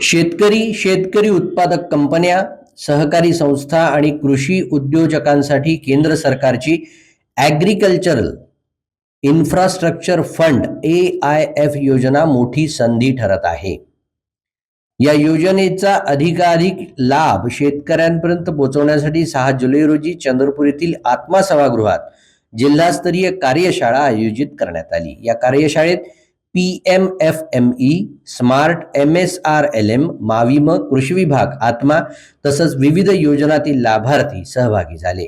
शेतकरी उत्पादक कंपन्या, सहकारी संस्था आणि कृषी उद्योजकांसाठी केंद्र सरकारची ॲग्रिकल्चरल इन्फ्रास्ट्रक्चर फंड AIF योजना मोठी संधी ठरत आहे. या योजनेचा अधिकाधिक लाभ शेतकऱ्यांपर्यंत पोहोचवण्यासाठी 6 जुलै रोजी चंद्रपूर येथील आत्मा सभागृहात जिल्हास्तरीय कार्यशाळा आयोजित करण्यात आली. या कार्यशाळेत PMFME, स्मार्ट MSRLM, माविम, कृषी विभाग, आत्मा तसंच विविध योजनातील लाभार्थी सहभागी झाले.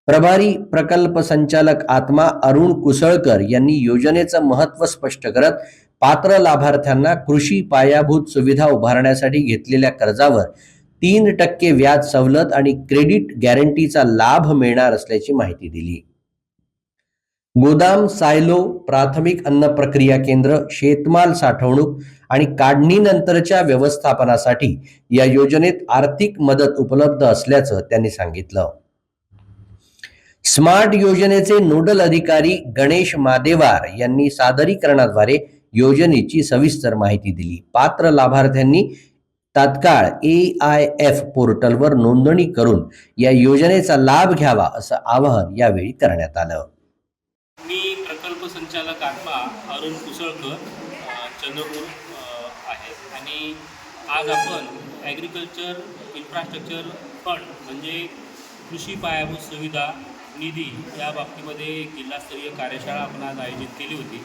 प्रभारी प्रकल्प संचालक आत्मा अरुण कुसळकर यांनी योजनेचं महत्त्व स्पष्ट करत पात्र लाभार्थ्यांना कृषी पायाभूत सुविधा उभारण्यासाठी घेतलेल्या कर्जावर 3% व्याज सवलत आणि क्रेडिट गॅरंटीचा लाभ मिळणार असल्याची माहिती दिली. गोदाम, सायलो, प्राथमिक अन्न प्रक्रिया केंद्र, शेतमाल साठवणूक आणि काढणीनंतरच्या व्यवस्थापनासाठी या योजनेत आर्थिक मदत उपलब्ध असल्याचं त्यांनी सांगितलं. स्मार्ट योजनेचे नोडल अधिकारी गणेश मादेवार यांनी सादरीकरणाद्वारे योजनेची सविस्तर माहिती दिली. पात्र लाभार्थ्यांनी तात्काळ AIF पोर्टलवर नोंदणी करून या योजनेचा लाभ घ्यावा असं आवाहन यावेळी करण्यात आलं. मी प्रकल्प संचालक आत्मा अरुण कुसळकर, चंद्रपूर आहे आणि आज आपण ॲग्रिकल्चर इन्फ्रास्ट्रक्चर फंड म्हणजे कृषी पायाभूत सुविधा निधी या बाबतीमध्ये जिल्हास्तरीय कार्यशाळा आपण आज आयोजित केली होती.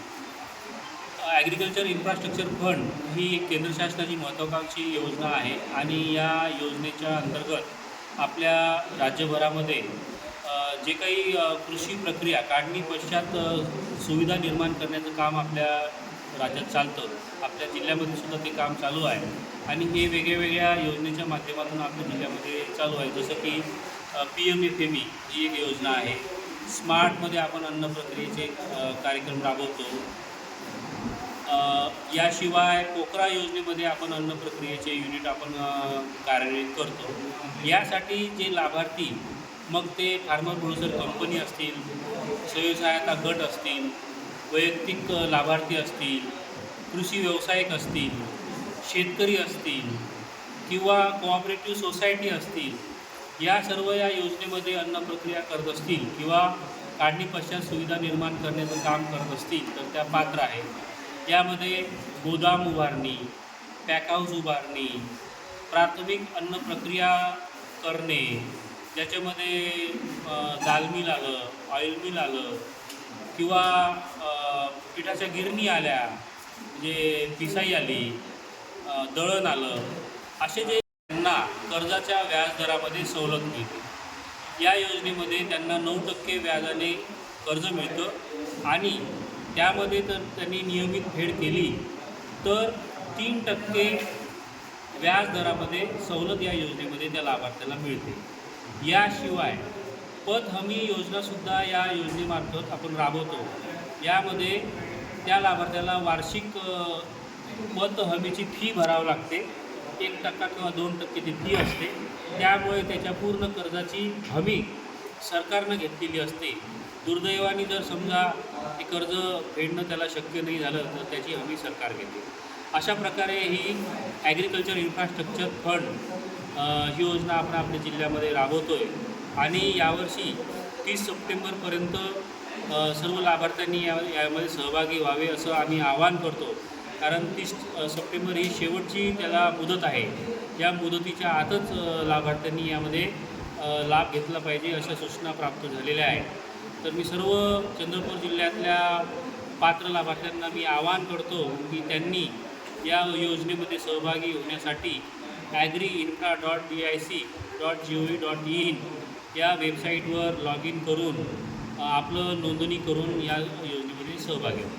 ॲग्रिकल्चर इन्फ्रास्ट्रक्चर फंड ही केंद्र शासनाची महत्त्वाकांक्षी योजना आहे आणि या योजनेच्या अंतर्गत आपल्या राज्यभरामध्ये जे काही कृषी प्रक्रिया काढणी पश्चात सुविधा निर्माण करण्याचं काम आपल्या राज्यात चालतं. आपल्या जिल्ह्यामध्ये सुद्धा ते काम चालू आहे आणि हे वेगवेगळ्या योजनेच्या माध्यमातून आपल्या जिल्ह्यामध्ये चालू आहे. जसं की PMFME ही एक योजना आहे. स्मार्टमध्ये आपण अन्न प्रक्रियेचे कार्यक्रम राबवतो. याशिवाय पोकरा योजनेमध्ये आपण अन्न प्रक्रियेचे युनिट आपण कार्यान्वित करतो. यासाठी जे लाभार्थी, मग ते फार्मर प्रोड्युसर कंपनी असतील, स्वयंसहायता गट असतील, वैयक्तिक लाभार्थी असतील, कृषी व्यावसायिक असतील, शेतकरी असतील किंवा कोऑपरेटिव्ह सोसायटी असतील, या सर्व या योजनेमध्ये अन्न प्रक्रिया करत असतील किंवा काढणी पश्चात सुविधा निर्माण करण्याचं काम करत असतील तर त्या पात्र आहेत. यामध्ये गोदाम उभारणी, पॅकहाऊस उभारणी, प्राथमिक अन्न प्रक्रिया करणे, ज्याच्यामध्ये दाल मिल आलं, ऑइल मिल आलं किंवा पिठाच्या गिरणी आल्या, म्हणजे पिसाई आली, दळण आलं, असे जे त्यांना कर्जाच्या व्याजदरामध्ये सवलत मिळते. या योजनेमध्ये त्यांना 9% व्याजाने कर्ज मिळतं आणि त्यामध्ये तर त्यांनी नियमित फेड केली तर 3% व्याजदरामध्ये सवलत या योजनेमध्ये त्या लाभार्थ्याला मिळते. याशिवाय पत हमी योजनासुद्धा या योजनेमार्फत आपण राबवतो. यामध्ये त्या लाभार्थ्याला वार्षिक पत हमीची फी भरावी लागते. 1% किंवा 2% ती फी असते. त्यामुळे त्याच्या पूर्ण कर्जाची हमी सरकारनं घेतलेली असते. दुर्दैवाने जर समजा ते कर्ज फेडणं त्याला शक्य नाही झालं तर त्याची हमी सरकार घेते. अशा प्रकारे ही ॲग्रिकल्चर इन्फ्रास्ट्रक्चर फंड ही योजना आपण आपल्या जिल्ह्यामध्ये राबवतो आहे आणि यावर्षी 30 सप्टेंबरपर्यंत सर्व लाभार्थ्यांनी यामध्ये सहभागी व्हावे असं आम्ही आवाहन करतो. कारण 30 सप्टेंबर ही शेवटची त्याला मुदत आहे. या मुदतीच्या आतच लाभार्थ्यांनी यामध्ये लाभ घेतला पाहिजे अशा सूचना प्राप्त झालेल्या आहेत. तर मी सर्व चंद्रपूर जिल्ह्यातल्या पात्र लाभार्थ्यांना मी आवाहन करतो की त्यांनी या योजनेमध्ये सहभागी होण्यासाठी agriinfra.bic.gov.in या वेबसाईटवर लॉग इन करून आपलं नोंदणी करून या योजनेमध्ये सहभागी होतो.